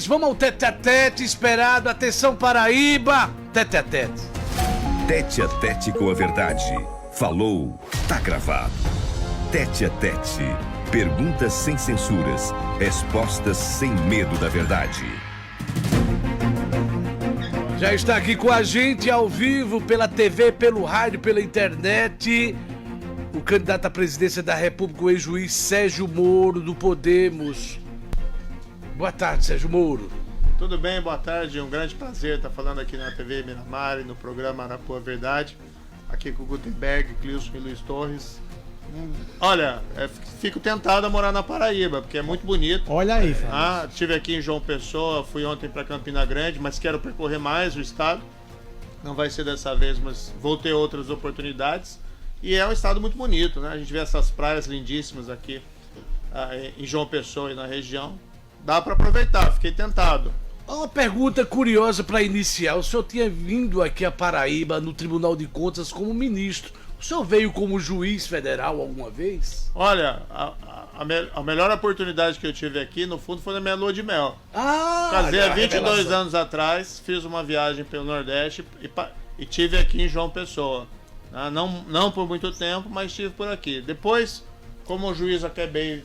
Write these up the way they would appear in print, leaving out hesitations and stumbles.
Vamos ao tete-a-tete esperado. Atenção, Paraíba. Tete-a-tete. Tete-a-tete com a verdade. Falou, tá gravado. Tete-a-tete. Perguntas sem censuras. Respostas sem medo da verdade. Já está aqui com a gente ao vivo, pela TV, pelo rádio, pela internet, o candidato à presidência da República, o ex-juiz Sérgio Moro, do Podemos. Boa tarde, Sérgio Moro. Tudo bem, boa tarde. Um grande prazer estar falando aqui na TV Miramar e no programa Arapuã Verdade. Aqui com o Gutenberg, Clilson e Luiz Torres. Olha, fico tentado a morar na Paraíba, porque é muito bonito. Olha aí, Fábio. Estive aqui em João Pessoa, fui ontem para Campina Grande, mas quero percorrer mais o estado. Não vai ser dessa vez, mas vou ter outras oportunidades. E é um estado muito bonito, né? A gente vê essas praias lindíssimas aqui em João Pessoa e na região. Dá para aproveitar, fiquei tentado. Uma pergunta curiosa para iniciar. O senhor tinha vindo aqui a Paraíba no Tribunal de Contas como ministro. O senhor veio como juiz federal alguma vez? Olha, a melhor oportunidade que eu tive aqui, no fundo, foi na minha lua de mel. Casei há 22 anos atrás, fiz uma viagem pelo Nordeste e tive aqui em João Pessoa. Não por muito tempo, mas estive por aqui. Depois, como juiz, acabei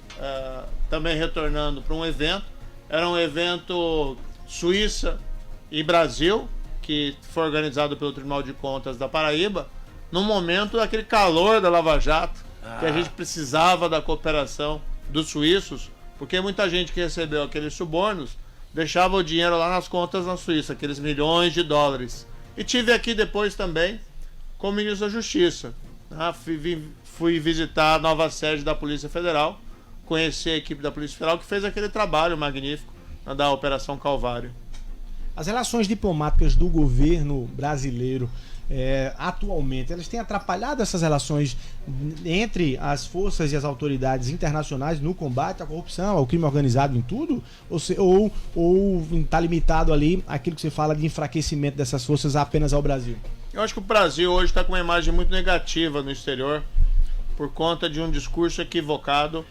também retornando para um evento. Era um evento Suíça e Brasil, que foi organizado pelo Tribunal de Contas da Paraíba, no momento daquele calor da Lava Jato, que a gente precisava da cooperação dos suíços, porque muita gente que recebeu aqueles subornos deixava o dinheiro lá nas contas na Suíça, aqueles milhões de dólares. E tive aqui depois também como ministro da Justiça. Fui visitar a nova sede da Polícia Federal, conhecer a equipe da Polícia Federal que fez aquele trabalho magnífico da Operação Calvário. As relações diplomáticas do governo brasileiro atualmente, elas têm atrapalhado essas relações entre as forças e as autoridades internacionais no combate à corrupção, ao crime organizado, em tudo? Ou está limitado ali aquilo que você fala de enfraquecimento dessas forças apenas ao Brasil? Eu acho que o Brasil hoje está com uma imagem muito negativa no exterior por conta de um discurso equivocado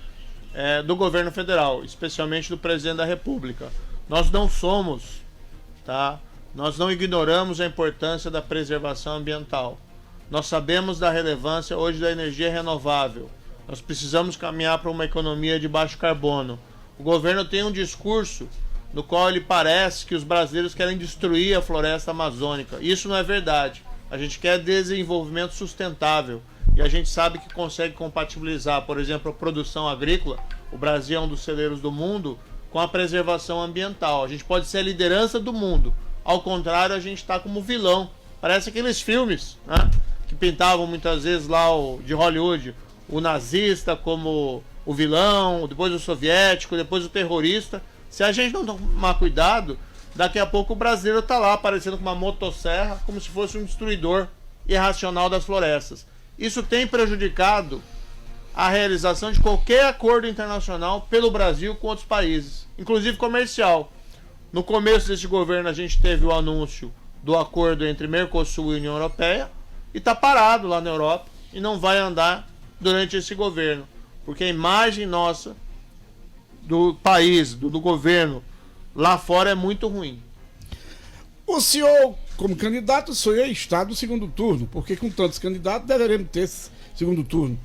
do governo federal, especialmente do presidente da República. Nós não somos, nós não ignoramos a importância da preservação ambiental. Nós sabemos da relevância hoje da energia renovável. Nós precisamos caminhar para uma economia de baixo carbono. O governo tem um discurso no qual ele parece que os brasileiros querem destruir a floresta amazônica. Isso não é verdade. A gente quer desenvolvimento sustentável. E a gente sabe que consegue compatibilizar, por exemplo, a produção agrícola. O Brasil é um dos celeiros do mundo, com a preservação ambiental. A gente pode ser a liderança do mundo. Ao contrário, a gente está como vilão. Parece aqueles filmes, que pintavam muitas vezes lá de Hollywood o nazista como o vilão, depois o soviético, depois o terrorista. Se a gente não tomar cuidado, daqui a pouco o brasileiro está lá aparecendo com uma motosserra, como se fosse um destruidor irracional das florestas. Isso tem prejudicado a realização de qualquer acordo internacional pelo Brasil com outros países, inclusive comercial. No começo desse governo a gente teve o anúncio do acordo entre Mercosul e União Europeia e está parado lá na Europa e não vai andar durante esse governo, porque a imagem nossa do país, do governo lá fora é muito ruim. O senhor, como candidato, o senhor está no segundo turno, porque com tantos candidatos deveremos ter esse segundo turno.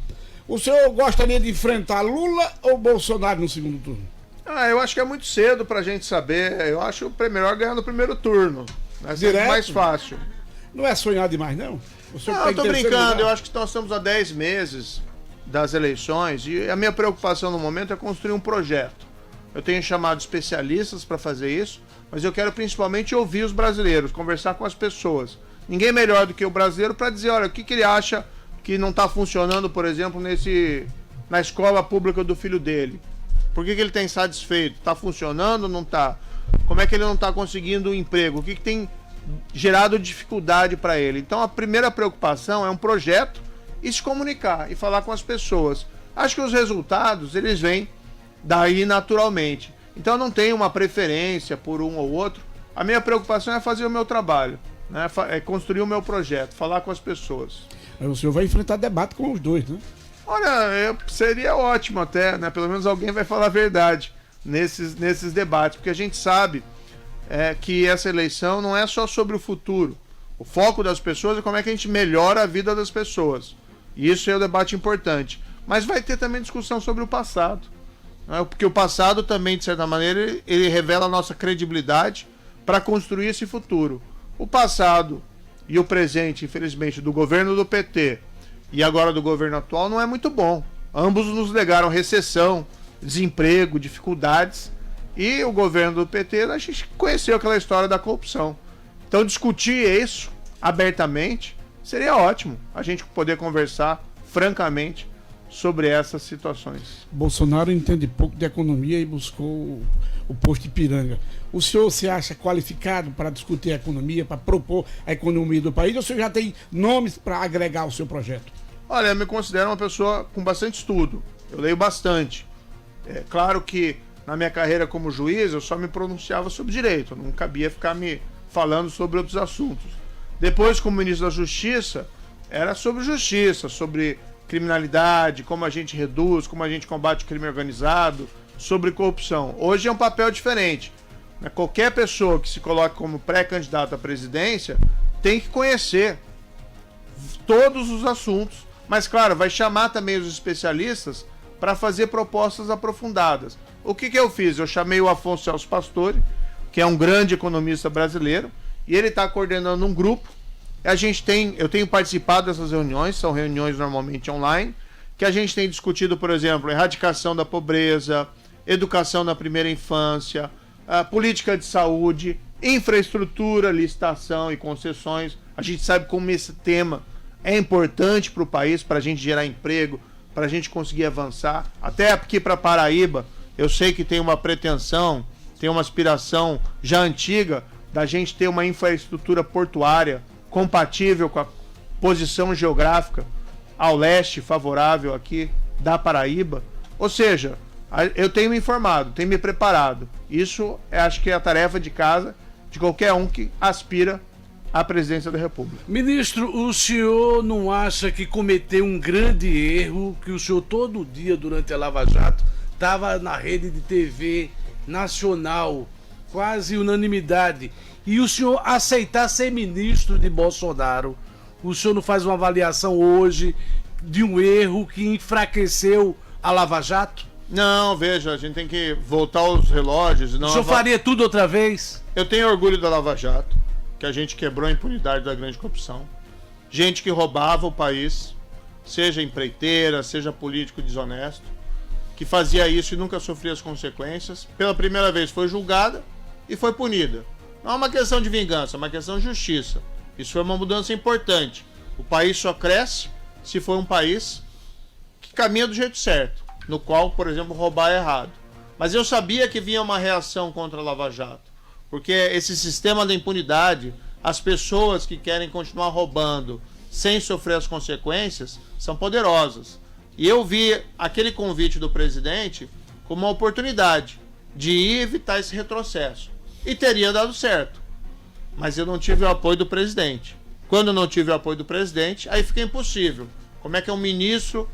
O senhor gostaria de enfrentar Lula ou Bolsonaro no segundo turno? Eu acho que é muito cedo pra gente saber. Eu acho melhor ganhar no primeiro turno. É Direto? Mais fácil. Não é sonhar demais, não? O senhor Não, eu tô brincando. lugar. Eu acho que nós estamos há 10 meses das eleições e a minha preocupação no momento é construir um projeto. Eu tenho chamado especialistas para fazer isso, mas eu quero principalmente ouvir os brasileiros, conversar com as pessoas. Ninguém melhor do que o brasileiro para dizer, olha, o que ele acha que não está funcionando, por exemplo, na escola pública do filho dele. Por que ele está insatisfeito? Está funcionando ou não está? Como é que ele não está conseguindo um emprego? O que tem gerado dificuldade para ele? Então a primeira preocupação é um projeto e se comunicar e falar com as pessoas. Acho que os resultados, eles vêm daí naturalmente. Então eu não tenho uma preferência por um ou outro. A minha preocupação é fazer o meu trabalho, é construir o meu projeto, falar com as pessoas. Aí o senhor vai enfrentar debate com os dois, né? Olha, seria ótimo até, Pelo menos alguém vai falar a verdade. nesses debates, porque a gente sabe que essa eleição não é só sobre o futuro. O foco das pessoas é como é que a gente melhora a vida das pessoas. E isso é um debate importante. Mas vai ter também discussão sobre o passado. Né? Porque o passado também, de certa maneira, ele revela a nossa credibilidade para construir esse futuro. O passado e o presente, infelizmente, do governo do PT e agora do governo atual não é muito bom. Ambos nos legaram recessão, desemprego, dificuldades. E o governo do PT, a gente conheceu aquela história da corrupção. Então discutir isso abertamente seria ótimo. A gente poder conversar francamente sobre essas situações. Bolsonaro entende pouco de economia e buscou o posto de Ipiranga. O senhor se acha qualificado para discutir a economia, para propor a economia do país, ou o senhor já tem nomes para agregar ao seu projeto? Olha, eu me considero uma pessoa com bastante estudo. Eu leio bastante. É claro que na minha carreira como juiz eu só me pronunciava sobre direito. Não cabia ficar me falando sobre outros assuntos. Depois, como ministro da Justiça, era sobre justiça, sobre criminalidade, como a gente reduz, como a gente combate o crime organizado, sobre corrupção. Hoje é um papel diferente. Qualquer pessoa que se coloque como pré-candidato à presidência tem que conhecer todos os assuntos, mas claro, vai chamar também os especialistas para fazer propostas aprofundadas. O que eu fiz? Eu chamei o Afonso Celso Pastore, que é um grande economista brasileiro, e ele está coordenando um grupo. Eu tenho participado dessas reuniões, são reuniões normalmente online, que a gente tem discutido, por exemplo, erradicação da pobreza, educação na primeira infância, política de saúde, infraestrutura, licitação e concessões. A gente sabe como esse tema é importante para o país, para a gente gerar emprego, para a gente conseguir avançar. Até aqui para Paraíba, eu sei que tem uma pretensão, tem uma aspiração já antiga da gente ter uma infraestrutura portuária compatível com a posição geográfica ao leste favorável aqui da Paraíba. Ou seja, eu tenho me informado, tenho me preparado. Isso acho que é a tarefa de casa de qualquer um que aspira à presidência da República. Ministro, o senhor não acha que cometeu um grande erro, que o senhor todo dia durante a Lava Jato estava na rede de TV nacional, quase unanimidade, e o senhor aceitar ser ministro de Bolsonaro? O senhor não faz uma avaliação hoje de um erro que enfraqueceu a Lava Jato? Não, veja, a gente tem que voltar aos relógios. O senhor faria tudo outra vez? Eu tenho orgulho da Lava Jato, que a gente quebrou a impunidade da grande corrupção. Gente que roubava o país, seja empreiteira, seja político desonesto, que fazia isso e nunca sofria as consequências. Pela primeira vez foi julgada e foi punida. Não é uma questão de vingança, é uma questão de justiça. Isso foi uma mudança importante. O país só cresce se for um país que caminha do jeito certo, no qual, por exemplo, roubar é errado. Mas eu sabia que vinha uma reação contra a Lava Jato, porque esse sistema da impunidade, as pessoas que querem continuar roubando sem sofrer as consequências, são poderosas. E eu vi aquele convite do presidente como uma oportunidade de ir evitar esse retrocesso. E teria dado certo. Mas eu não tive o apoio do presidente. Quando eu não tive o apoio do presidente, aí fica impossível. Como é que um ministro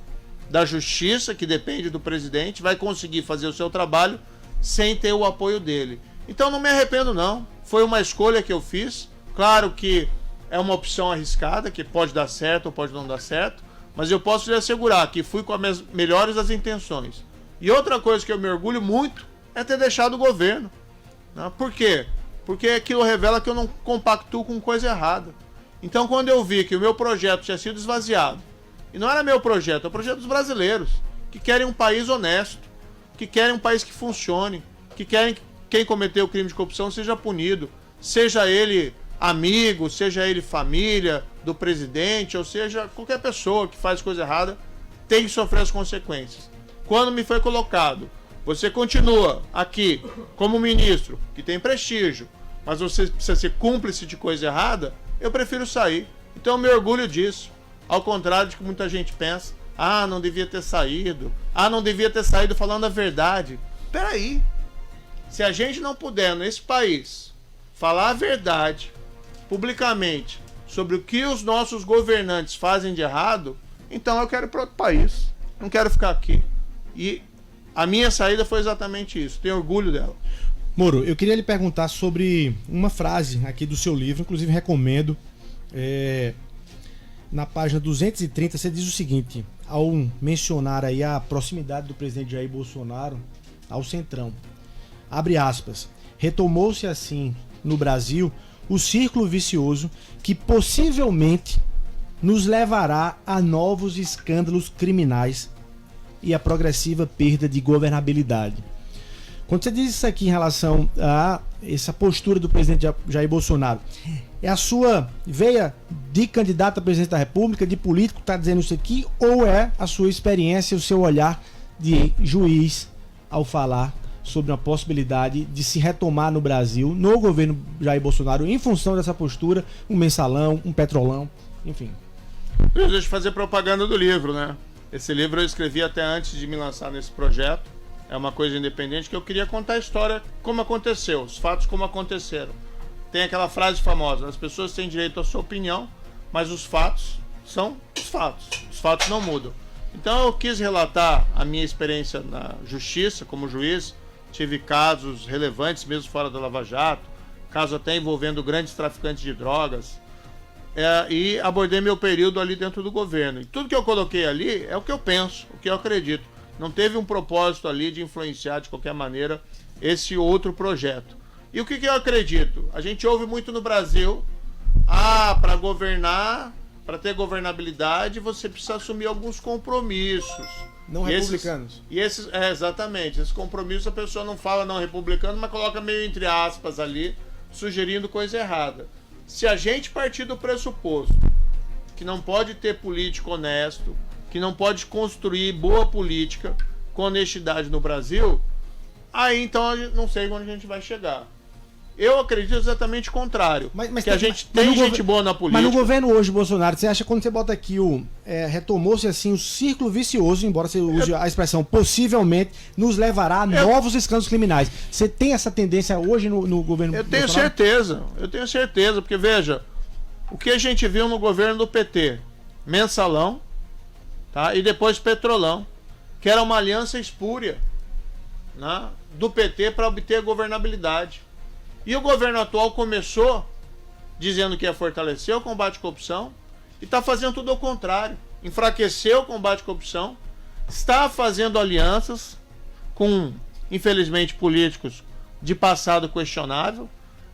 da Justiça, que depende do presidente, vai conseguir fazer o seu trabalho sem ter o apoio dele? Então não me arrependo não. Foi uma escolha que eu fiz. Claro que é uma opção arriscada, que pode dar certo ou pode não dar certo, mas eu posso lhe assegurar que fui com as melhores das intenções. E outra coisa que eu me orgulho muito é ter deixado o governo. Por quê? Porque aquilo revela que eu não compactuo com coisa errada. Então, quando eu vi que o meu projeto tinha sido esvaziado, e não era meu projeto, é o projeto dos brasileiros, que querem um país honesto, que querem um país que funcione, que querem que quem cometeu o crime de corrupção seja punido, seja ele amigo, seja ele família do presidente, ou seja, qualquer pessoa que faz coisa errada tem que sofrer as consequências. Quando me foi colocado, você continua aqui como ministro, que tem prestígio, mas você precisa ser cúmplice de coisa errada, eu prefiro sair. Então eu me orgulho disso. Ao contrário de que muita gente pensa, não devia ter saído, não devia ter saído falando a verdade. Peraí, se a gente não puder nesse país falar a verdade publicamente sobre o que os nossos governantes fazem de errado, então eu quero ir para outro país. Não quero ficar aqui. E A minha saída foi exatamente isso. Tenho orgulho dela. Moro, eu queria lhe perguntar sobre uma frase aqui do seu livro, inclusive recomendo. Na página 230, você diz o seguinte, ao mencionar aí a proximidade do presidente Jair Bolsonaro ao Centrão. Abre aspas. Retomou-se assim, no Brasil, o círculo vicioso que possivelmente nos levará a novos escândalos criminais e a progressiva perda de governabilidade. Quando você diz isso aqui em relação a essa postura do presidente Jair Bolsonaro, é a sua veia de candidato a presidente da República, de político que está dizendo isso aqui, ou é a sua experiência, o seu olhar de juiz ao falar sobre uma possibilidade de se retomar no Brasil, no governo Jair Bolsonaro, em função dessa postura, um mensalão, um petrolão, enfim? Deixa eu fazer propaganda do livro, né? Esse livro eu escrevi até antes de me lançar nesse projeto. É uma coisa independente que eu queria contar a história como aconteceu, os fatos como aconteceram. Tem aquela frase famosa, as pessoas têm direito à sua opinião, mas os fatos são os fatos não mudam. Então eu quis relatar a minha experiência na justiça como juiz, tive casos relevantes mesmo fora da Lava Jato, casos até envolvendo grandes traficantes de drogas, e abordei meu período ali dentro do governo. E tudo que eu coloquei ali é o que eu penso, o que eu acredito. Não teve um propósito ali de influenciar de qualquer maneira esse outro projeto. E o que eu acredito? A gente ouve muito no Brasil, para governar, para ter governabilidade, você precisa assumir alguns compromissos. Não republicanos. Exatamente. Esses compromissos a pessoa não fala não republicano, mas coloca meio entre aspas ali, sugerindo coisa errada. Se a gente partir do pressuposto que não pode ter político honesto, que não pode construir boa política com honestidade no Brasil, aí então não sei onde a gente vai chegar. Eu acredito exatamente o contrário. Que a gente tem gente boa na política. Mas no governo hoje, Bolsonaro, você acha que quando você bota aqui retomou-se assim o círculo vicioso, embora você use a expressão possivelmente, nos levará a novos escândalos criminais. Você tem essa tendência hoje no governo Bolsonaro? Eu tenho certeza, porque veja, o que a gente viu no governo do PT, mensalão, tá? E depois petrolão, que era uma aliança espúria, né, do PT para obter a governabilidade. E o governo atual começou dizendo que ia fortalecer o combate à corrupção e está fazendo tudo ao contrário. Enfraqueceu o combate à corrupção, está fazendo alianças com, infelizmente, políticos de passado questionável,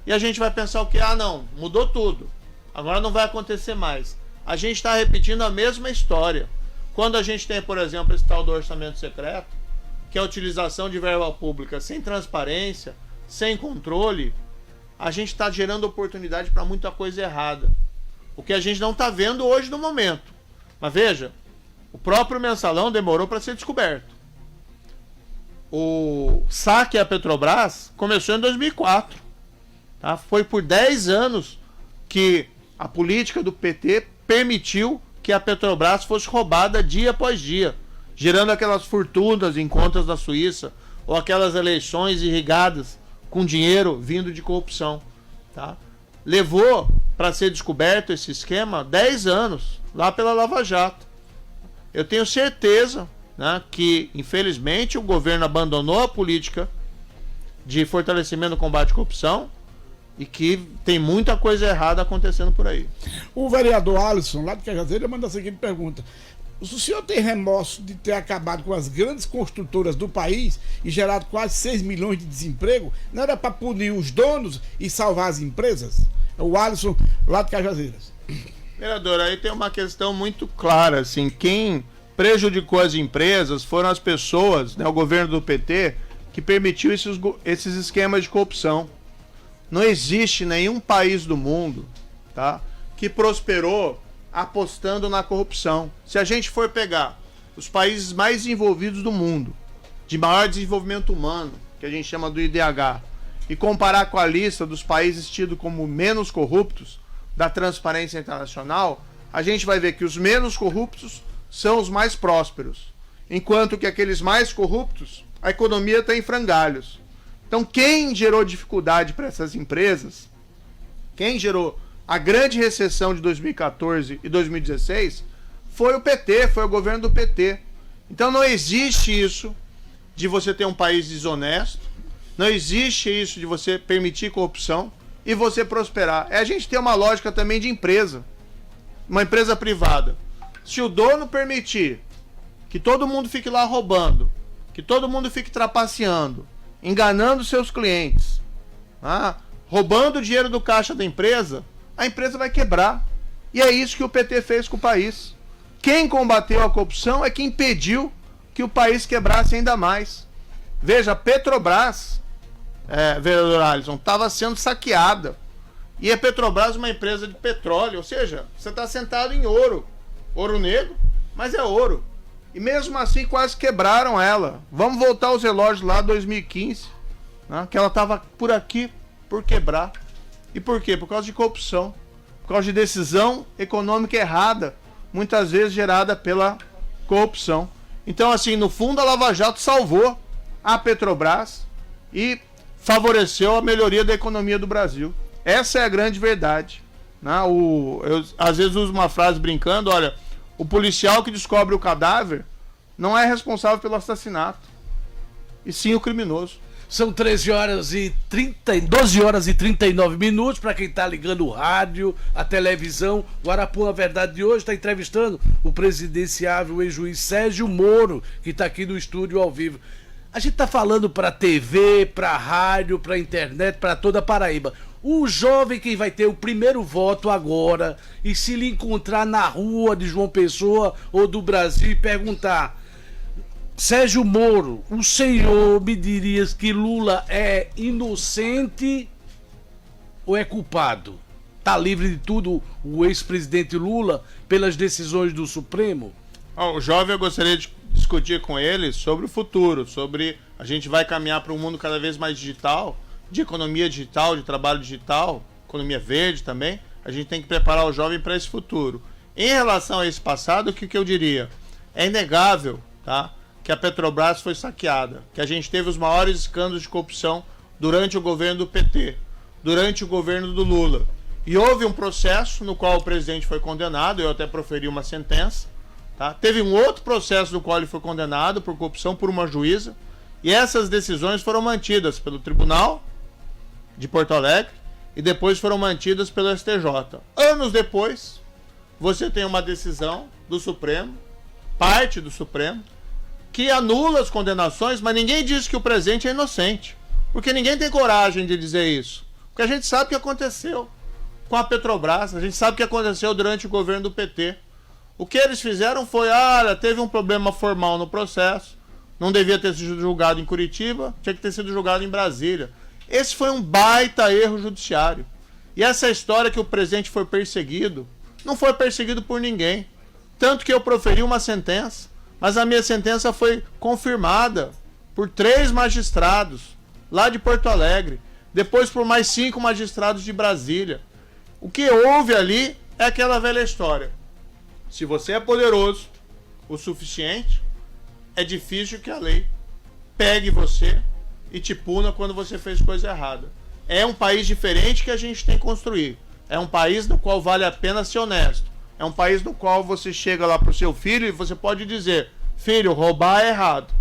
e a gente vai pensar o quê? Não, mudou tudo. Agora não vai acontecer mais. A gente está repetindo a mesma história. Quando a gente tem, por exemplo, esse tal do orçamento secreto, que é a utilização de verba pública sem transparência, sem controle, a gente está gerando oportunidade para muita coisa errada. O que a gente não está vendo hoje no momento. Mas veja, o próprio mensalão demorou para ser descoberto. O saque à Petrobras começou em 2004. Tá? Foi por 10 anos que a política do PT permitiu que a Petrobras fosse roubada dia após dia, gerando aquelas fortunas em contas da Suíça, ou aquelas eleições irrigadas com dinheiro vindo de corrupção. Tá? Levou para ser descoberto esse esquema 10 anos, lá pela Lava Jato. Eu tenho certeza, né, que, infelizmente, o governo abandonou a política de fortalecimento do combate à corrupção e que tem muita coisa errada acontecendo por aí. O vereador Alisson, lá de Cajazeira, manda a seguinte pergunta: o senhor tem remorso de ter acabado com as grandes construtoras do país e gerado quase 6 milhões de desemprego? Não era para punir os donos e salvar as empresas? É o Alisson, lá de Cajazeiras. Vereador, aí tem uma questão muito clara, assim, quem prejudicou as empresas foram as pessoas, né, o governo do PT, que permitiu esses esquemas de corrupção. Não existe nenhum país do mundo, tá, que prosperou apostando na corrupção. Se a gente for pegar os países mais desenvolvidos do mundo, de maior desenvolvimento humano, que a gente chama do IDH, e comparar com a lista dos países tidos como menos corruptos da Transparência Internacional, a gente vai ver que os menos corruptos são os mais prósperos, enquanto que aqueles mais corruptos, a economia está em frangalhos. Então quem gerou dificuldade para essas empresas, quem gerou a grande recessão de 2014 e 2016, foi o PT, foi o governo do PT. Então não existe isso de você ter um país desonesto, não existe isso de você permitir corrupção e você prosperar. É a gente ter uma lógica também de empresa, uma empresa privada. Se o dono permitir que todo mundo fique lá roubando, que todo mundo fique trapaceando, enganando seus clientes, roubando o dinheiro do caixa da empresa, a empresa vai quebrar. E é isso que o PT fez com o país. Quem combateu a corrupção é quem impediu que o país quebrasse ainda mais. Veja, a Petrobras, vereador Alisson, estava sendo saqueada. E a Petrobras é uma empresa de petróleo, ou seja, você está sentado em ouro. Ouro negro, mas é ouro. E mesmo assim quase quebraram ela. Vamos voltar aos relógios lá 2015, né, que ela estava por aqui, por quebrar. E por quê? Por causa de corrupção. Por causa de decisão econômica errada, muitas vezes gerada pela corrupção. Então, assim, no fundo a Lava Jato salvou a Petrobras e favoreceu a melhoria da economia do Brasil. Essa é a grande verdade, né? Eu às vezes uso uma frase brincando, olha, o policial que descobre o cadáver não é responsável pelo assassinato, e sim o criminoso. São 12 horas e 39 minutos para quem está ligando o rádio, a televisão. O Arapuã Verdade de hoje está entrevistando o presidenciável ex-juiz Sérgio Moro, que está aqui no estúdio ao vivo. A gente está falando para TV, para rádio, para internet, para toda a Paraíba. O jovem que vai ter o primeiro voto agora e se lhe encontrar na rua de João Pessoa ou do Brasil e perguntar: Sérgio Moro, o senhor me diria que Lula é inocente ou é culpado? Tá livre de tudo o ex-presidente Lula pelas decisões do Supremo? O jovem, eu gostaria de discutir com ele sobre o futuro, sobre a gente vai caminhar para um mundo cada vez mais digital, de economia digital, de trabalho digital, economia verde também. A gente tem que preparar o jovem para esse futuro. Em relação a esse passado, o que eu diria? É inegável, tá, que a Petrobras foi saqueada, que a gente teve os maiores escândalos de corrupção durante o governo do PT, durante o governo do Lula. E houve um processo no qual o presidente foi condenado, eu até proferi uma sentença, tá? Teve um outro processo no qual ele foi condenado por corrupção por uma juíza, e essas decisões foram mantidas pelo Tribunal de Porto Alegre e depois foram mantidas pelo STJ. Anos depois, você tem uma decisão do Supremo, parte do Supremo, que anula as condenações, mas ninguém diz que o presidente é inocente. Porque ninguém tem coragem de dizer isso. Porque a gente sabe o que aconteceu com a Petrobras, a gente sabe o que aconteceu durante o governo do PT. O que eles fizeram foi, teve um problema formal no processo, não devia ter sido julgado em Curitiba, tinha que ter sido julgado em Brasília. Esse foi um baita erro judiciário. E essa história que o presidente foi perseguido, não foi perseguido por ninguém. Tanto que eu proferi uma sentença, mas a minha sentença foi confirmada por 3 magistrados lá de Porto Alegre, depois por mais 5 magistrados de Brasília. O que houve ali é aquela velha história. Se você é poderoso o suficiente, é difícil que a lei pegue você e te puna quando você fez coisa errada. É um país diferente que a gente tem que construir. É um país no qual vale a pena ser honesto. É um país no qual você chega lá pro seu filho e você pode dizer: filho, roubar é errado.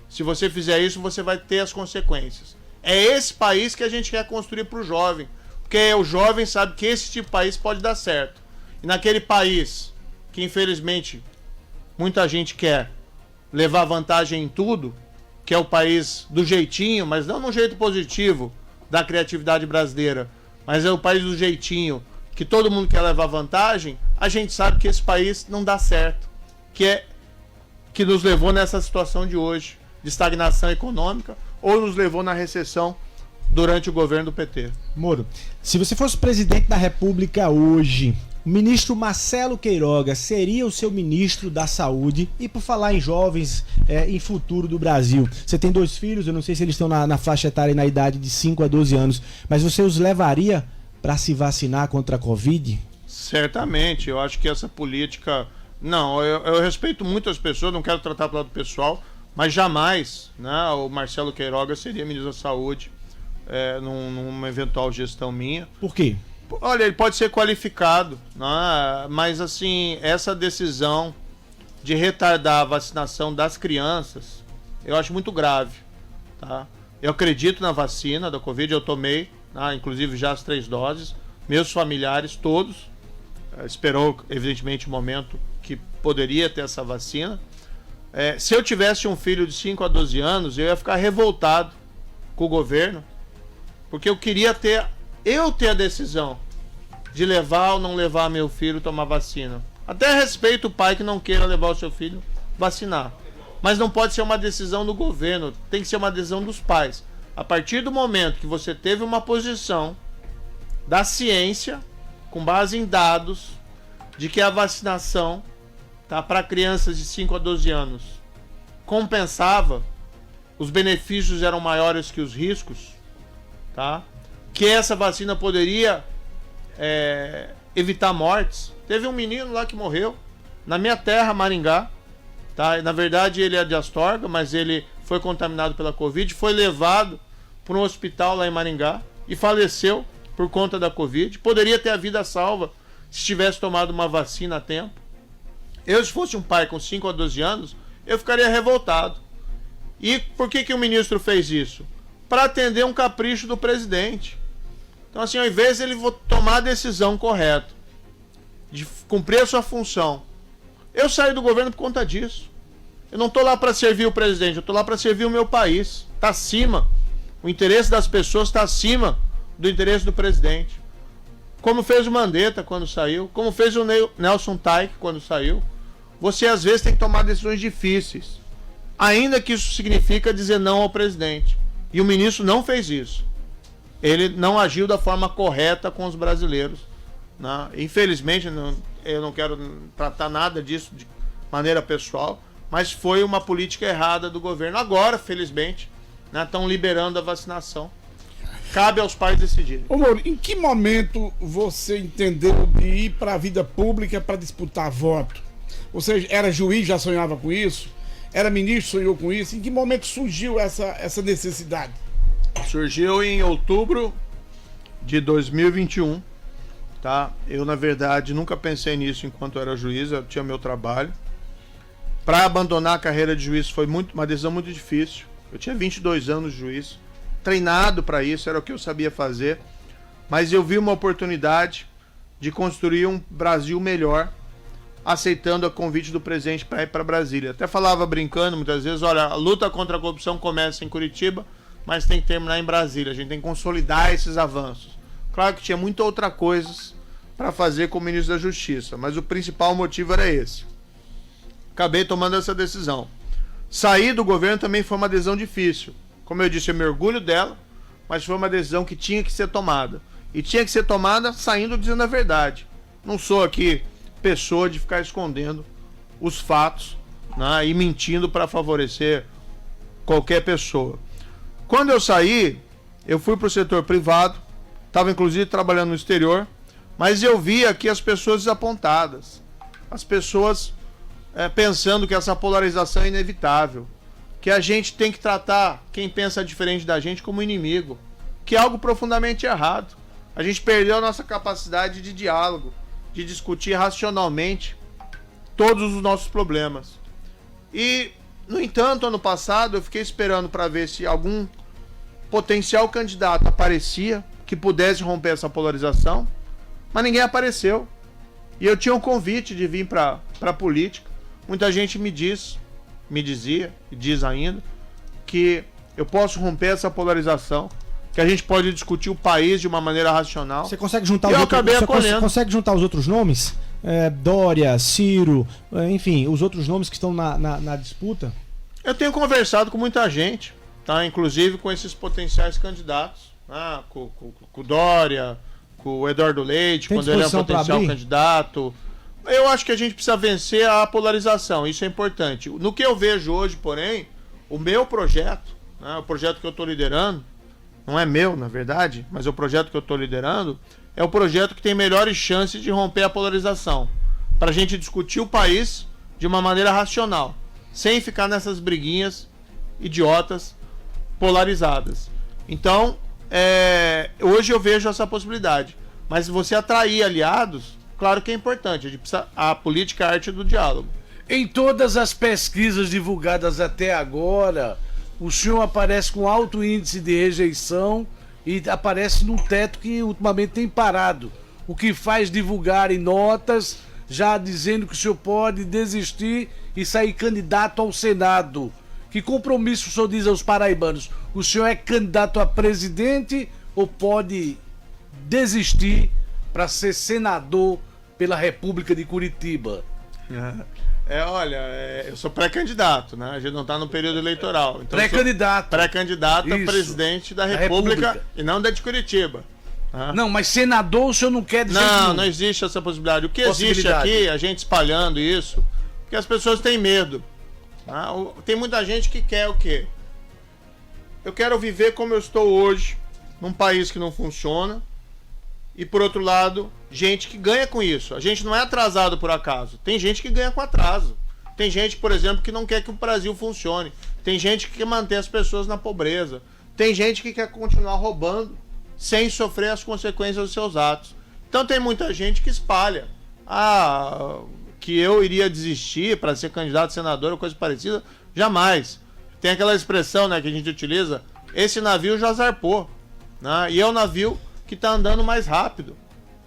Se você fizer isso, você vai ter as consequências. É esse país que a gente quer construir pro jovem. Porque o jovem sabe que esse tipo de país pode dar certo. E naquele país que, infelizmente, muita gente quer levar vantagem em tudo, que é o país do jeitinho, mas não no jeito positivo da criatividade brasileira, mas é o país do jeitinho, que todo mundo quer levar vantagem, a gente sabe que esse país não dá certo, que nos levou nessa situação de hoje, de estagnação econômica, ou nos levou na recessão durante o governo do PT. Moro, se você fosse presidente da República hoje, o ministro Marcelo Queiroga seria o seu ministro da Saúde? E por falar em jovens, em futuro do Brasil, você tem 2 filhos, eu não sei se eles estão na faixa etária e na idade de 5 a 12 anos, mas você os levaria para se vacinar contra a Covid? Certamente, eu acho que essa política... Não, eu respeito muito as pessoas, não quero tratar pelo lado pessoal, mas jamais, né, o Marcelo Queiroga seria ministro da Saúde numa eventual gestão minha. Por quê? Olha, ele pode ser qualificado, né, mas assim, essa decisão de retardar a vacinação das crianças eu acho muito grave, tá? Eu acredito na vacina da Covid, eu tomei, inclusive já as 3 doses, meus familiares todos, esperou evidentemente o momento que poderia ter essa vacina. Se eu tivesse um filho de 5 a 12 anos, eu ia ficar revoltado com o governo, porque eu queria ter a decisão de levar ou não levar meu filho a tomar vacina. Até respeito o pai que não queira levar o seu filho vacinar, mas não pode ser uma decisão do governo, tem que ser uma decisão dos pais. A partir do momento que você teve uma posição da ciência, com base em dados, de que a vacinação, tá, para crianças de 5 a 12 anos compensava, os benefícios eram maiores que os riscos, tá? Que essa vacina poderia evitar mortes. Teve um menino lá que morreu na minha terra, Maringá, tá? Na verdade ele é de Astorga, mas ele foi contaminado pela Covid, foi levado para um hospital lá em Maringá e faleceu por conta da Covid. Poderia ter a vida salva se tivesse tomado uma vacina a tempo. Eu, se fosse um pai com 5 a 12 anos, eu ficaria revoltado. E por que o ministro fez isso? Para atender um capricho do presidente. Então, assim, ao invés de ele tomar a decisão correta, de cumprir a sua função, eu saí do governo por conta disso. Eu não estou lá para servir o presidente, eu estou lá para servir o meu país. Está acima. O interesse das pessoas está acima do interesse do presidente. Como fez o Mandetta quando saiu, como fez o Nelson Taik quando saiu. Você às vezes tem que tomar decisões difíceis, ainda que isso significa dizer não ao presidente. E o ministro não fez isso. Ele não agiu da forma correta com os brasileiros, né? Infelizmente, eu não quero tratar nada disso de maneira pessoal, mas foi uma política errada do governo. Agora, felizmente, estão liberando a vacinação. Cabe aos pais decidirem. Ô Moro, em que momento você entendeu de ir para a vida pública para disputar voto? Ou seja, era juiz, já sonhava com isso? Era ministro, sonhou com isso? Em que momento surgiu essa necessidade? Surgiu em outubro de 2021, tá? Eu, na verdade, nunca pensei nisso enquanto era juiz, eu tinha meu trabalho. Para abandonar a carreira de juiz foi uma decisão muito difícil. Eu tinha 22 anos de juiz, treinado para isso, era o que eu sabia fazer, mas eu vi uma oportunidade de construir um Brasil melhor, aceitando o convite do presidente para ir para Brasília. Até falava brincando muitas vezes, olha, a luta contra a corrupção começa em Curitiba, mas tem que terminar em Brasília, a gente tem que consolidar esses avanços. Claro que tinha muitas outras coisas para fazer como ministro da Justiça, mas o principal motivo era esse. Acabei tomando essa decisão. Sair do governo também foi uma decisão difícil. Como eu disse, eu me orgulho dela, mas foi uma decisão que tinha que ser tomada. E tinha que ser tomada saindo dizendo a verdade. Não sou aqui pessoa de ficar escondendo os fatos, né, e mentindo para favorecer qualquer pessoa. Quando eu saí, eu fui para o setor privado, estava inclusive trabalhando no exterior, mas eu vi aqui as pessoas desapontadas, as pessoas pensando que essa polarização é inevitável, que a gente tem que tratar quem pensa diferente da gente como inimigo, que é algo profundamente errado. A gente perdeu a nossa capacidade de diálogo, de discutir racionalmente todos os nossos problemas. E, no entanto, ano passado eu fiquei esperando para ver se algum potencial candidato aparecia que pudesse romper essa polarização, mas ninguém apareceu. E eu tinha um convite de vir para a política. Muita gente me dizia e diz ainda que eu posso romper essa polarização, que a gente pode discutir o país de uma maneira racional. Você consegue juntar consegue juntar os outros nomes? Dória, Ciro, enfim, os outros nomes que estão na disputa? Eu tenho conversado com muita gente, tá? Inclusive com esses potenciais candidatos, com o Dória, com o Eduardo Leite, quando ele é um potencial candidato. Eu acho que a gente precisa vencer a polarização, isso é importante. No que eu vejo hoje, porém, o meu projeto, o projeto que eu estou liderando, não é meu, na verdade, mas o projeto que eu estou liderando é o projeto que tem melhores chances de romper a polarização, para a gente discutir o país de uma maneira racional, sem ficar nessas briguinhas idiotas polarizadas. Então, hoje eu vejo essa possibilidade, mas se você atrair aliados, claro que é importante, a política é a arte do diálogo. Em todas as pesquisas divulgadas até agora, o senhor aparece com alto índice de rejeição e aparece num teto que ultimamente tem parado, o que faz divulgarem notas já dizendo que o senhor pode desistir e sair candidato ao Senado. Que compromisso o senhor diz aos paraibanos? O senhor é candidato a presidente ou pode desistir para ser senador pela República de Curitiba? Olha, eu sou pré-candidato, né? A gente não está no período eleitoral. Então Pré-candidato. Pré-candidato a Isso. presidente da Da República, República. e não da de Curitiba. Não, mas senador o senhor não quer dizer Não existe essa possibilidade. O que existe Possibilidade. aqui, a gente espalhando isso, porque as pessoas têm medo. Tá? Tem muita gente que quer o quê? Eu quero viver como eu estou hoje, num país que não funciona, e por outro lado, gente que ganha com isso. A gente não é atrasado por acaso. Tem gente que ganha com atraso. Tem gente, por exemplo, que não quer que o Brasil funcione. Tem gente que quer manter as pessoas na pobreza. Tem gente que quer continuar roubando sem sofrer as consequências dos seus atos. Então tem muita gente que espalha que eu iria desistir para ser candidato a senador ou coisa parecida. Jamais. Tem aquela expressão, né, que a gente utiliza: esse navio já zarpou, né? E é o navio que está andando mais rápido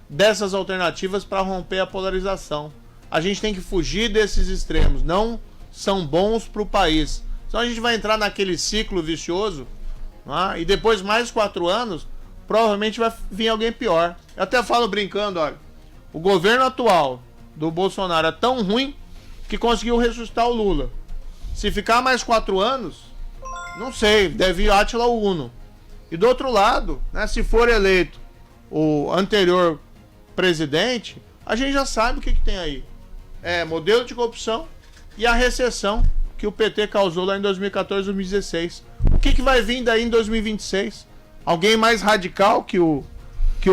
dessas alternativas para romper a polarização. A gente tem que fugir desses extremos. Não são bons para o país. Então a gente vai entrar naquele ciclo vicioso, né? E depois mais 4 anos provavelmente vai vir alguém pior. Eu até falo brincando, olha, o governo atual do Bolsonaro é tão ruim que conseguiu ressuscitar o Lula. Se ficar mais 4 anos, não sei, deve ir Átila o Uno. E do outro lado, né, se for eleito o anterior presidente, a gente já sabe o que tem aí. É modelo de corrupção e a recessão que o PT causou lá em 2014, 2016. O que vai vir daí em 2026? Alguém mais radical que o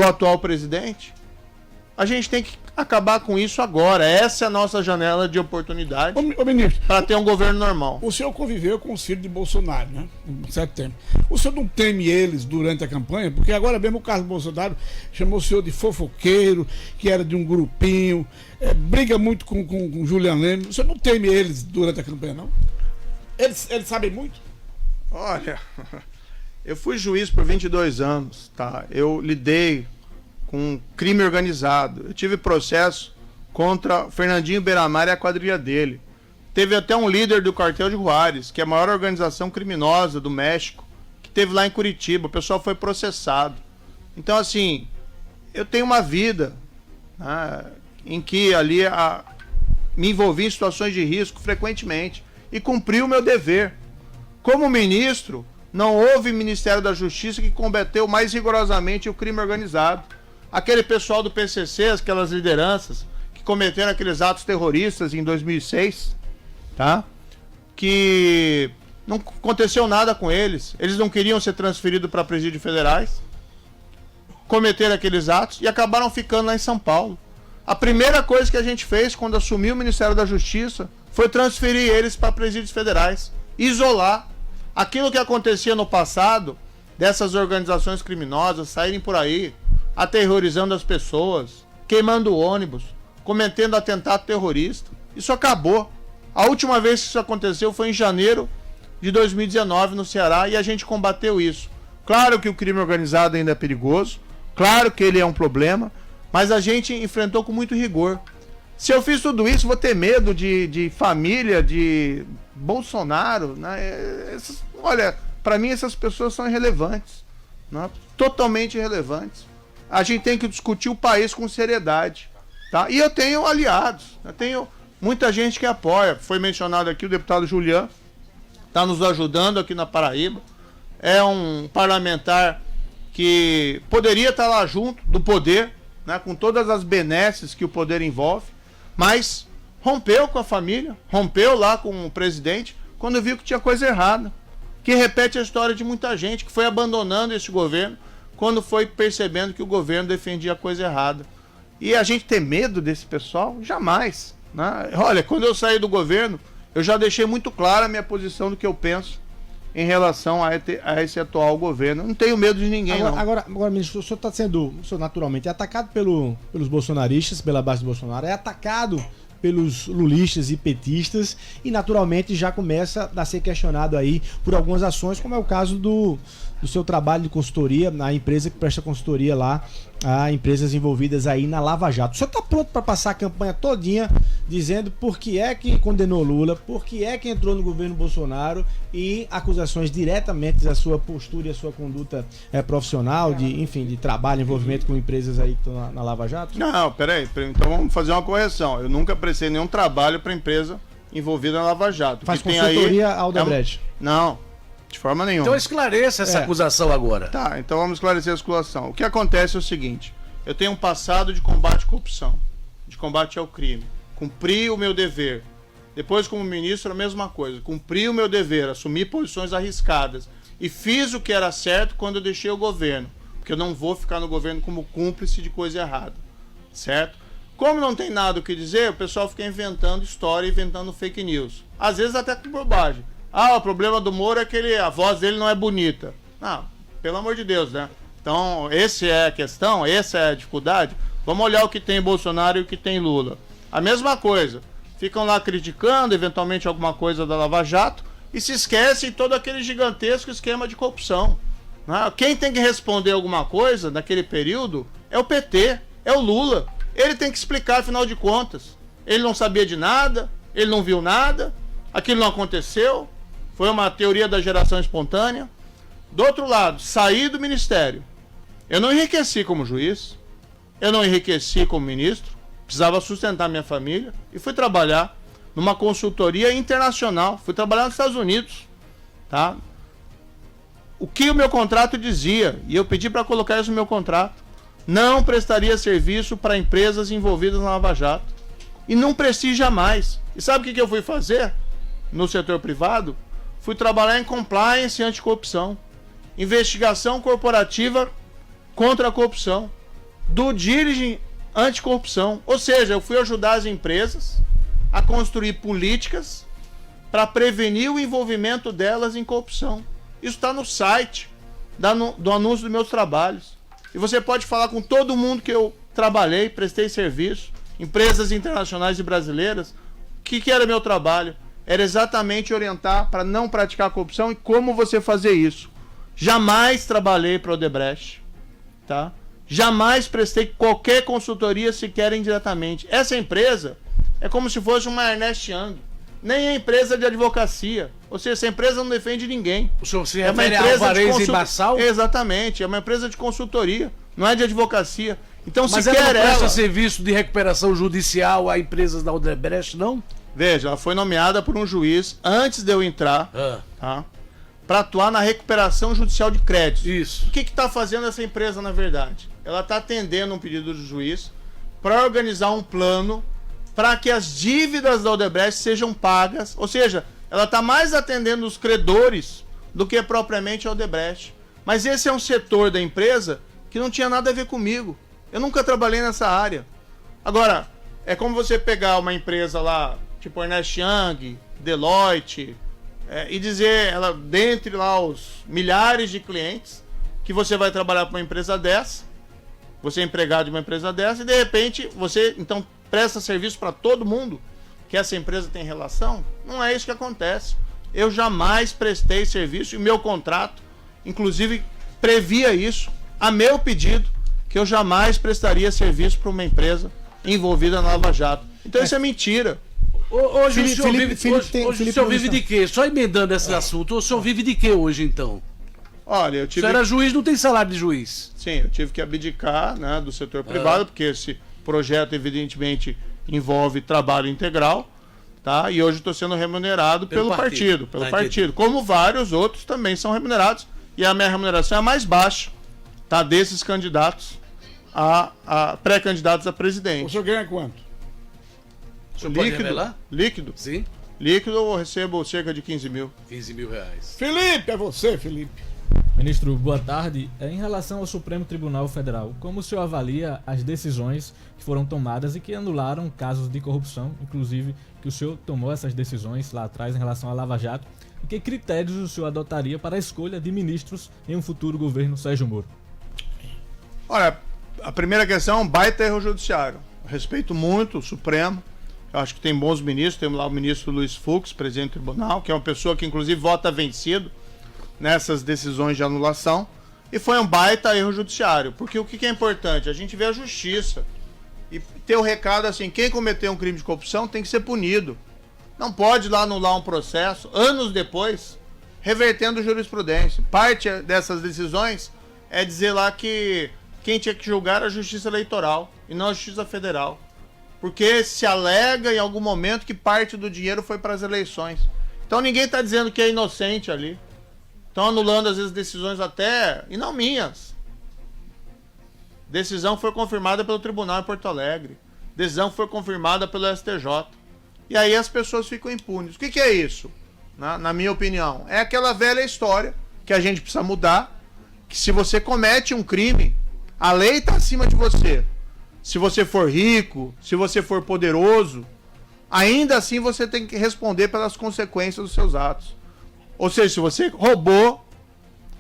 atual presidente? A gente tem que acabar com isso agora. Essa é a nossa janela de oportunidade Ô ministro, para ter um governo normal. o senhor conviveu com os filhos de Bolsonaro, né? Um certo tempo. O senhor não teme eles durante a campanha? Porque agora mesmo o Carlos Bolsonaro chamou o senhor de fofoqueiro, que era de um grupinho, briga muito com Julian Leme. O senhor não teme eles durante a campanha, não? Eles sabem muito? Olha, eu fui juiz por 22 anos, tá? Eu lidei com crime organizado. Eu tive processo contra Fernandinho Beiramar e a quadrilha dele. Teve até um líder do cartel de Juárez, que é a maior organização criminosa do México, que teve lá em Curitiba. O pessoal foi processado. Então, assim, eu tenho uma vida, né, em que ali me envolvi em situações de risco frequentemente e cumpri o meu dever. Como ministro, não houve Ministério da Justiça que combateu mais rigorosamente o crime organizado. Aquele pessoal do PCC, aquelas lideranças que cometeram aqueles atos terroristas em 2006, tá? Que não aconteceu nada com eles. Eles não queriam ser transferidos para presídios federais, cometeram aqueles atos e acabaram ficando lá em São Paulo. A primeira coisa que a gente fez quando assumiu o Ministério da Justiça foi transferir eles para presídios federais, isolar. Aquilo que acontecia no passado, dessas organizações criminosas saírem por aí aterrorizando as pessoas, queimando ônibus, cometendo atentado terrorista, isso acabou. A última vez que isso aconteceu foi em janeiro de 2019 no Ceará e a gente combateu isso. Claro que o crime organizado ainda é perigoso, claro que ele é um problema, mas a gente enfrentou com muito rigor. Se eu fiz tudo isso, vou ter medo de família, de Bolsonaro, né? Olha, para mim essas pessoas são irrelevantes, né? Totalmente irrelevantes. A gente tem que discutir o país com seriedade, tá? E eu tenho aliados, eu tenho muita gente que apoia. Foi mencionado aqui o deputado Julian, está nos ajudando aqui na Paraíba. É um parlamentar que poderia estar lá junto do poder, né, com todas as benesses que o poder envolve, mas rompeu com a família, rompeu lá com o presidente quando viu que tinha coisa errada. Que repete a história de muita gente que foi abandonando esse governo quando foi percebendo que o governo defendia a coisa errada. E a gente tem medo desse pessoal? Jamais, né? Olha, quando eu saí do governo, eu já deixei muito clara a minha posição do que eu penso em relação a esse atual governo. Eu não tenho medo de ninguém, agora, ministro, o senhor está sendo, naturalmente, atacado pelos bolsonaristas, pela base do Bolsonaro, é atacado pelos lulistas e petistas e naturalmente já começa a ser questionado aí por algumas ações, como é o caso do seu trabalho de consultoria na empresa que presta consultoria lá a empresas envolvidas aí na Lava Jato. O senhor está pronto para passar a campanha todinha dizendo por que é que condenou Lula, por que é que entrou no governo Bolsonaro e acusações diretamente da sua postura e a sua conduta profissional, de trabalho, envolvimento com empresas aí que estão na Lava Jato? Não, peraí. Então vamos fazer uma correção. Eu nunca prestei nenhum trabalho para empresa envolvida na Lava Jato. Faz consultoria ao Odebrecht? Não, de forma nenhuma. Então esclareça essa acusação agora. Tá, então vamos esclarecer a acusação. O que acontece é o seguinte: eu tenho um passado de combate à corrupção, de combate ao crime. Cumpri o meu dever. Depois, como ministro, a mesma coisa. Cumpri o meu dever, assumi posições arriscadas. E fiz o que era certo quando eu deixei o governo. Porque eu não vou ficar no governo como cúmplice de coisa errada. Certo? Como não tem nada o que dizer, o pessoal fica inventando história, inventando fake news. Às vezes até com bobagem. Ah, o problema do Moro é que a voz dele não é bonita. Não, pelo amor de Deus, né? Então, essa é a questão, essa é a dificuldade. Vamos olhar o que tem Bolsonaro e o que tem Lula. A mesma coisa. Ficam lá criticando, eventualmente, alguma coisa da Lava Jato e se esquecem todo aquele gigantesco esquema de corrupção. Né? Quem tem que responder alguma coisa naquele período é o PT, é o Lula. Ele tem que explicar, afinal de contas. Ele não sabia de nada, ele não viu nada, aquilo não aconteceu, foi uma teoria da geração espontânea. Do outro lado, saí do ministério. Eu não enriqueci como juiz, eu não enriqueci como ministro, precisava sustentar minha família e fui trabalhar numa consultoria internacional, fui trabalhar nos Estados Unidos, tá? O que o meu contrato dizia, e eu pedi para colocar isso no meu contrato, não prestaria serviço para empresas envolvidas na Lava Jato. E não prestei jamais. E sabe o que eu fui fazer no setor privado? Fui trabalhar em compliance e anticorrupção, investigação corporativa contra a corrupção, due diligence anticorrupção. Ou seja, eu fui ajudar as empresas a construir políticas para prevenir o envolvimento delas em corrupção. Isso está no site do anúncio dos meus trabalhos. E você pode falar com todo mundo que eu trabalhei, prestei serviço, empresas internacionais e brasileiras. O que era meu trabalho? Era exatamente orientar para não praticar corrupção e como você fazer isso. Jamais trabalhei para o Odebrecht, tá? Jamais prestei qualquer consultoria sequer indiretamente. Essa empresa é como se fosse uma Ernest Young. Nem é empresa de advocacia. Ou seja, essa empresa não defende ninguém. O senhor se refere a Alvarez e Bassal? Exatamente, é uma empresa de consultoria, não é de advocacia. Então, mas ela não presta serviço de recuperação judicial a empresas da Odebrecht, não? Veja, ela foi nomeada por um juiz antes de eu entrar, tá? Para atuar na recuperação judicial de créditos. Isso. O que está fazendo essa empresa, na verdade? Ela está atendendo um pedido do juiz para organizar um plano para que as dívidas da Odebrecht sejam pagas. Ou seja, ela está mais atendendo os credores do que propriamente a Odebrecht. Mas esse é um setor da empresa que não tinha nada a ver comigo. Eu nunca trabalhei nessa área. Agora, é como você pegar uma empresa lá, tipo Ernest Young, Deloitte, e dizer, ela, dentre lá os milhares de clientes, que você vai trabalhar para uma empresa dessa, você é empregado de uma empresa dessa, e de repente você então presta serviço para todo mundo que essa empresa tem relação. Não é isso que acontece. Eu jamais prestei serviço, e o meu contrato, inclusive, previa isso, a meu pedido, que eu jamais prestaria serviço para uma empresa envolvida na Lava Jato. Então isso é mentira. Hoje o senhor vive de quê? Só emendando esse assunto, o senhor vive de quê hoje, então? Olha, eu tive... O senhor era juiz, não tem salário de juiz? Sim, eu tive que abdicar, né, do setor privado, porque esse projeto, evidentemente, envolve trabalho integral, tá? E hoje estou sendo remunerado pelo partido. Como vários outros também são remunerados. E a minha remuneração é a mais baixa, tá? Desses candidatos a pré-candidatos a presidente. O senhor ganha quanto? O senhor pode revelar? Líquido. Sim. Líquido eu recebo cerca de 15 mil. 15 mil reais. Felipe, é você, Felipe. Ministro, boa tarde. Em relação ao Supremo Tribunal Federal, como o senhor avalia as decisões que foram tomadas e que anularam casos de corrupção, inclusive que o senhor tomou essas decisões lá atrás em relação à Lava Jato, e que critérios o senhor adotaria para a escolha de ministros em um futuro governo Sérgio Moro? Olha, a primeira questão é um baita erro judiciário. Eu respeito muito o Supremo, Eu acho que tem bons ministros, temos lá o ministro Luiz Fux, presidente do tribunal, que é uma pessoa que inclusive vota vencido nessas decisões de anulação, e foi um baita erro judiciário, porque o que é importante? A gente vê a justiça e ter o recado assim, quem cometeu um crime de corrupção tem que ser punido. Não pode lá anular um processo, anos depois, revertendo jurisprudência. Parte dessas decisões é dizer lá que quem tinha que julgar era a Justiça Eleitoral e não a Justiça Federal. Porque se alega em algum momento que parte do dinheiro foi para as eleições. Então ninguém está dizendo que é inocente ali. Estão anulando às vezes decisões até, e não minhas. Decisão foi confirmada pelo Tribunal em Porto Alegre. Decisão foi confirmada pelo STJ. E aí as pessoas ficam impunes. O que é isso? Na minha opinião, é aquela velha história que a gente precisa mudar, que se você comete um crime, a lei está acima de você. Se você for rico, se você for poderoso, ainda assim você tem que responder pelas consequências dos seus atos. Ou seja, se você roubou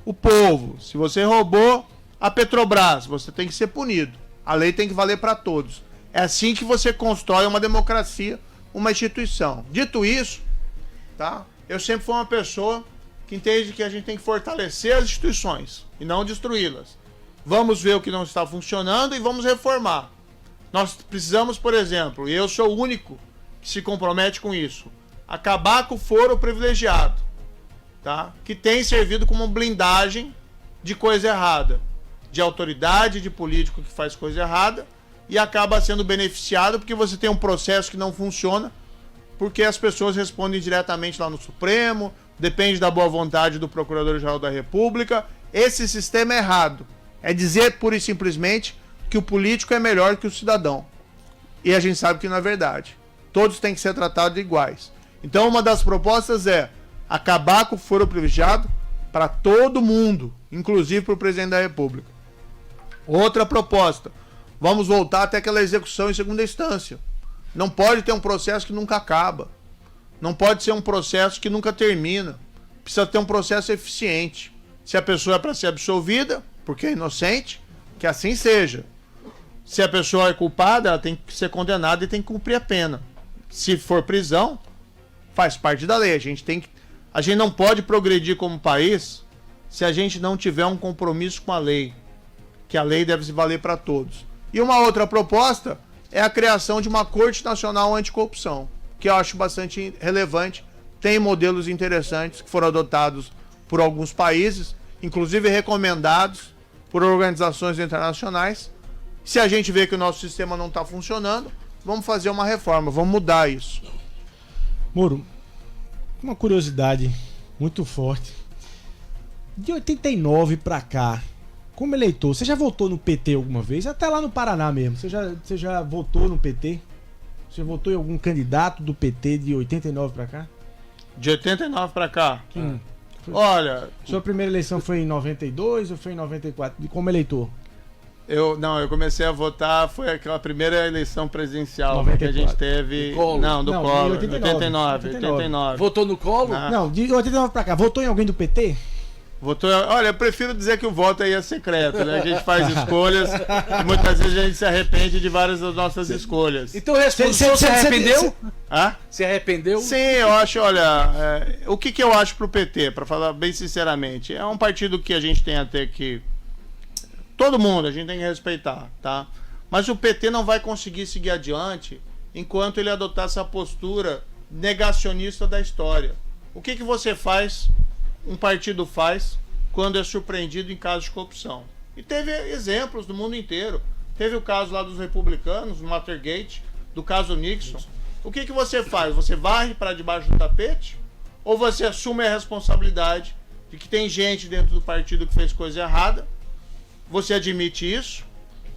o povo, se você roubou a Petrobras, você tem que ser punido. A lei tem que valer para todos. É assim que você constrói uma democracia, uma instituição. Dito isso, tá? Eu sempre fui uma pessoa que entende que a gente tem que fortalecer as instituições e não destruí-las. Vamos ver o que não está funcionando e vamos reformar. Nós precisamos, por exemplo, e eu sou o único que se compromete com isso, acabar com o foro privilegiado, tá? Que tem servido como blindagem de coisa errada, de autoridade, de político que faz coisa errada e acaba sendo beneficiado porque você tem um processo que não funciona, porque as pessoas respondem diretamente lá no Supremo, depende da boa vontade do Procurador-Geral da República. Esse sistema é errado. É dizer pura e simplesmente que o político é melhor que o cidadão. E a gente sabe que não é verdade. Todos têm que ser tratados iguais. Então uma das propostas é acabar com o foro privilegiado para todo mundo, inclusive para o presidente da República. Outra proposta, vamos voltar até aquela execução em segunda instância. Não pode ter um processo que nunca acaba. Não pode ser um processo que nunca termina. Precisa ter um processo eficiente. Se a pessoa é para ser absolvida, porque é inocente, que assim seja. Se a pessoa é culpada, ela tem que ser condenada e tem que cumprir a pena. Se for prisão, faz parte da lei. A gente não pode progredir como país se a gente não tiver um compromisso com a lei, que a lei deve se valer para todos. E uma outra proposta é a criação de uma Corte Nacional Anticorrupção, que eu acho bastante relevante. Tem modelos interessantes que foram adotados por alguns países, inclusive recomendados por organizações internacionais. Se a gente vê que o nosso sistema não está funcionando, vamos fazer uma reforma, vamos mudar isso. Moro, uma curiosidade muito forte. De 89 pra cá, como eleitor, você já votou no PT alguma vez? Até lá no Paraná mesmo, você já votou no PT? Você votou em algum candidato do PT de 89 pra cá? De 89 pra cá? Olha... Sua primeira eleição foi em 92 ou foi em 94? Como eleitor? Eu comecei a votar, foi aquela primeira eleição presidencial 94. que a gente teve. Do Collor. Não, do Collor. 89. Votou no Collor? Não, de 89 pra cá. Votou em alguém do PT? Olha, eu prefiro dizer que o voto aí é secreto, né? A gente faz escolhas e muitas vezes a gente se arrepende de várias das nossas escolhas. Então responde, você se arrependeu? Hã? Se arrependeu? Sim, eu acho, olha, o que eu acho pro PT, pra falar bem sinceramente, é um partido que a gente tem até que... Todo mundo, a gente tem que respeitar, tá? Mas o PT não vai conseguir seguir adiante enquanto ele adotar essa postura negacionista da história. O que você faz, um partido faz, quando é surpreendido em casos de corrupção? E teve exemplos do mundo inteiro. Teve o caso lá dos republicanos, no Watergate, do caso Nixon. O que você faz? Você varre para debaixo do tapete? Ou você assume a responsabilidade de que tem gente dentro do partido que fez coisa errada? Você admite isso,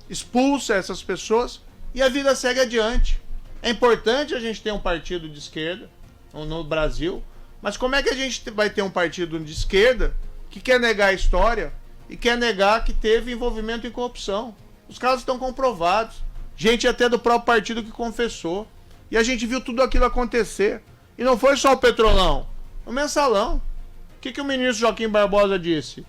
expulsa essas pessoas e a vida segue adiante. É importante a gente ter um partido de esquerda no Brasil, mas como é que a gente vai ter um partido de esquerda que quer negar a história e quer negar que teve envolvimento em corrupção? Os casos estão comprovados. Gente até do próprio partido que confessou. E a gente viu tudo aquilo acontecer. E não foi só o Petrolão, o Mensalão. O que o ministro Joaquim Barbosa disse?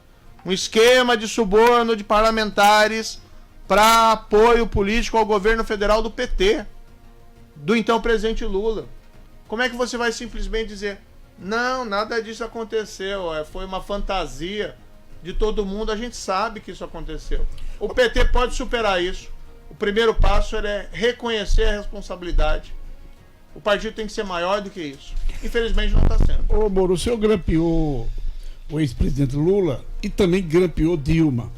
Um esquema de suborno de parlamentares para apoio político ao governo federal do PT. do então presidente Lula. Como é que você vai simplesmente dizer, não, nada disso aconteceu, foi uma fantasia de todo mundo? A gente sabe que isso aconteceu. O PT pode superar isso. O primeiro passo é reconhecer a responsabilidade. O partido tem que ser maior do que isso. Infelizmente não está sendo. Ô Moro, o senhor grampeou o ex-presidente Lula e também grampeou Dilma.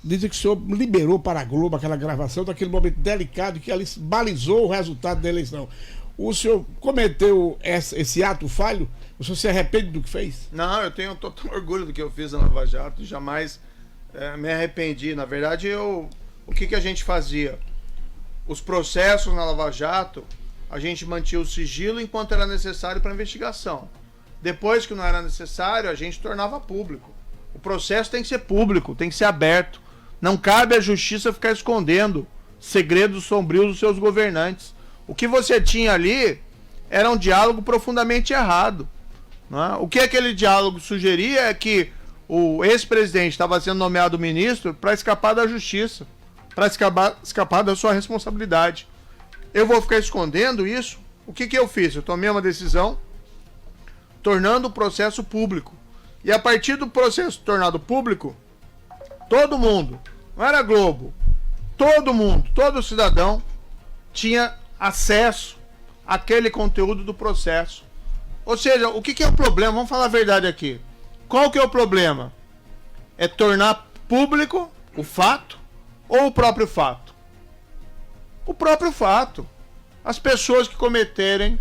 Dizem que o senhor liberou para a Globo aquela gravação daquele momento delicado que ali balizou o resultado da eleição. O senhor cometeu esse ato falho? O senhor se arrepende do que fez? Não, eu tenho total orgulho do que eu fiz na Lava Jato. Jamais me arrependi. Na verdade, o que a gente fazia? Os processos na Lava Jato, a gente mantinha o sigilo enquanto era necessário para a investigação. Depois que não era necessário, a gente tornava público. O processo tem que ser público, tem que ser aberto. Não cabe à justiça ficar escondendo segredos sombrios dos seus governantes. O que você tinha ali era um diálogo profundamente errado. Não é? O que aquele diálogo sugeria é que o ex-presidente estava sendo nomeado ministro para escapar da justiça, para escapar da sua responsabilidade. Eu vou ficar escondendo isso? O que eu fiz? Eu tomei uma decisão tornando o processo público. E a partir do processo tornado público, todo mundo, não era Globo, todo mundo, todo cidadão tinha acesso àquele conteúdo do processo. Ou seja, o que é o problema? Vamos falar a verdade aqui. Qual que é o problema? É tornar público o fato ou o próprio fato? O próprio fato. As pessoas que cometerem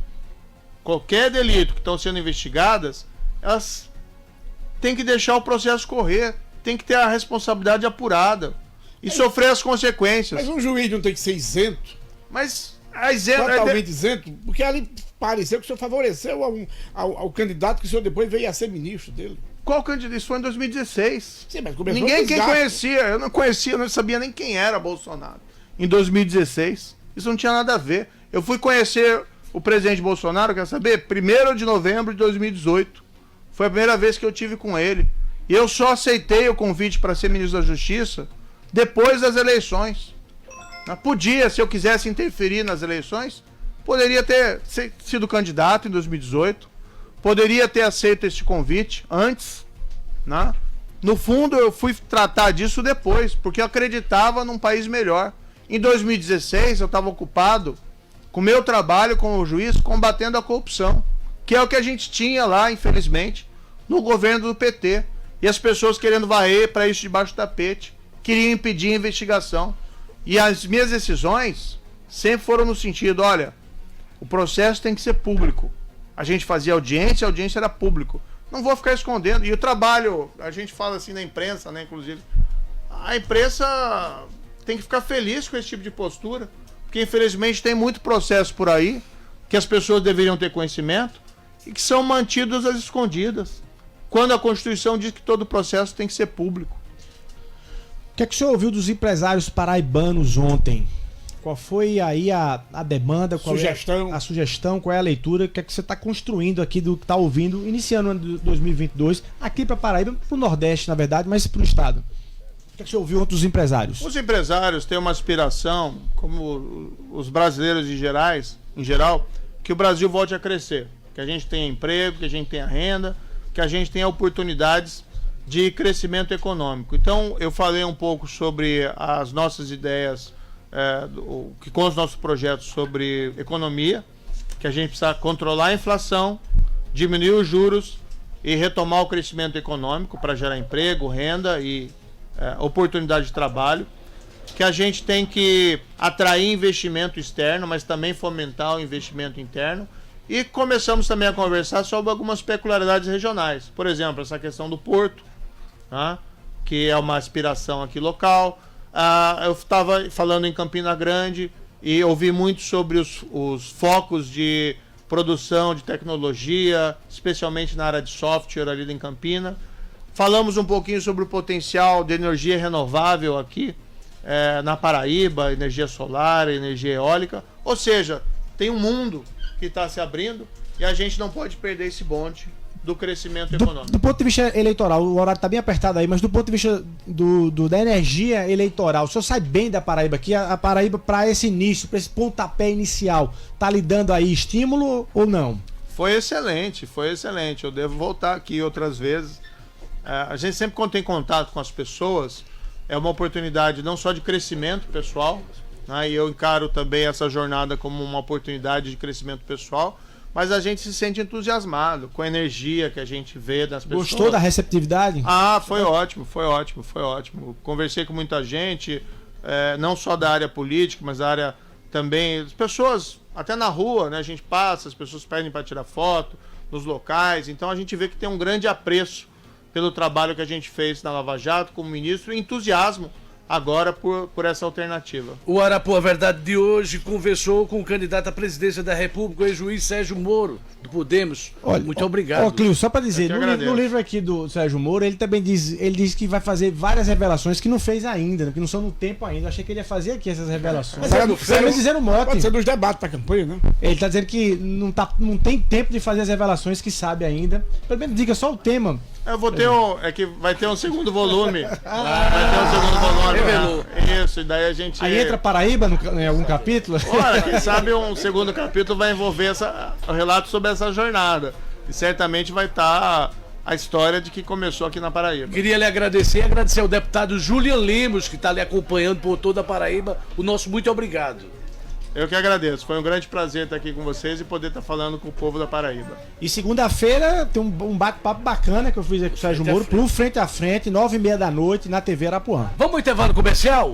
qualquer delito que estão sendo investigadas, elas têm que deixar o processo correr, tem que ter a responsabilidade apurada e sofrer as consequências. Mas um juiz não tem que ser isento? Mas totalmente isento? Porque ali pareceu que o senhor favoreceu ao candidato que o senhor depois veio a ser ministro dele. Qual candidato? Isso foi em 2016. Sim, mas começou Ninguém quem conhecia, eu não sabia nem quem era Bolsonaro. Em 2016, isso não tinha nada a ver. Eu fui conhecer o presidente Bolsonaro, quer saber? 1º de novembro de 2018. Foi a primeira vez que eu tive com ele. E eu só aceitei o convite para ser ministro da Justiça depois das eleições. Podia, se eu quisesse interferir nas eleições, poderia ter sido candidato em 2018, poderia ter aceito esse convite antes, né? No fundo, eu fui tratar disso depois, porque eu acreditava num país melhor. Em 2016, eu estava ocupado com o meu trabalho como juiz, combatendo a corrupção, que é o que a gente tinha lá, infelizmente, no governo do PT. E as pessoas querendo varrer para isso debaixo do tapete, queriam impedir a investigação. E as minhas decisões sempre foram no sentido, olha, o processo tem que ser público. A gente fazia audiência, a audiência era público. Não vou ficar escondendo. E o trabalho, a gente fala assim na imprensa, né, inclusive, a imprensa tem que ficar feliz com esse tipo de postura, porque infelizmente tem muito processo por aí que as pessoas deveriam ter conhecimento e que são mantidos às escondidas, quando a Constituição diz que todo processo tem que ser público. O que é que o senhor ouviu dos empresários paraibanos ontem? Qual foi aí a demanda, qual sugestão. É a sugestão, qual é a leitura, o que é que você está construindo aqui do que está ouvindo, iniciando o ano de 2022, aqui para Paraíba, para o Nordeste, na verdade, mas para o Estado? O que é que o senhor ouviu ontem dos empresários? Os empresários têm uma aspiração, como os brasileiros em geral, que o Brasil volte a crescer, que a gente tenha emprego, que a gente tenha renda, que a gente tenha oportunidades de crescimento econômico. Então, eu falei um pouco sobre as nossas ideias, com os nossos projetos sobre economia, que a gente precisa controlar a inflação, diminuir os juros e retomar o crescimento econômico para gerar emprego, renda e oportunidade de trabalho, que a gente tem que atrair investimento externo, mas também fomentar o investimento interno. E começamos também a conversar sobre algumas peculiaridades regionais. Por exemplo, essa questão do porto, né, que é uma aspiração aqui local. Eu estava falando em Campina Grande e ouvi muito sobre os focos de produção de tecnologia, especialmente na área de software ali em Campina. Falamos um pouquinho sobre o potencial de energia renovável aqui na Paraíba, energia solar, energia eólica. Ou seja, tem um mundo que está se abrindo e a gente não pode perder esse bonde do crescimento econômico. Do ponto de vista eleitoral, o horário está bem apertado aí, mas do ponto de vista da energia eleitoral, o senhor sai bem da Paraíba aqui? A Paraíba, para esse início, para esse pontapé inicial, está lhe dando aí estímulo ou não? Foi excelente, foi excelente. Eu devo voltar aqui outras vezes. A gente sempre, quando tem contato com as pessoas, é uma oportunidade não só de crescimento pessoal, né, e eu encaro também essa jornada como uma oportunidade de crescimento pessoal, mas a gente se sente entusiasmado com a energia que a gente vê das pessoas. Gostou da receptividade? Ah, foi ótimo, foi ótimo, foi ótimo. Conversei com muita gente, não só da área política, mas da área também, as pessoas, até na rua, né, a gente passa, as pessoas pedem para tirar foto nos locais, então a gente vê que tem um grande apreço pelo trabalho que a gente fez na Lava Jato como ministro e entusiasmo agora por essa alternativa. O Arapuã Verdade de hoje conversou com o candidato à presidência da República, o ex-juiz Sérgio Moro, do Podemos. Olha, muito obrigado. Ó, Cleo, só para dizer, Eu que no agradeço. livro aqui do Sérgio Moro, ele também diz que vai fazer várias revelações que não fez ainda, né, que não são no tempo ainda. Eu achei que ele ia fazer aqui essas revelações. Mas Ele tá dizendo um mote. Pode ser dos debates da campanha, né? Ele tá dizendo que não tem tempo de fazer as revelações que sabe ainda. Pelo menos diga só o tema. Eu vou ter que vai ter um segundo volume. Vai ter um segundo volume. Revelou. Isso, e daí a gente... Aí entra Paraíba em algum capítulo? Olha, quem sabe um segundo capítulo vai envolver o relato sobre essa jornada. E certamente vai estar a história de que começou aqui na Paraíba. Queria lhe agradecer e agradecer ao deputado Julian Lemos, que está lhe acompanhando por toda a Paraíba. O nosso muito obrigado. Eu que agradeço. Foi um grande prazer estar aqui com vocês e poder estar falando com o povo da Paraíba. E segunda-feira tem um bate-papo bacana que eu fiz aqui com o Sérgio Moro, pro Frente a Frente, 9h30 da noite, na TV Arapuã. Vamos ao intervalo comercial?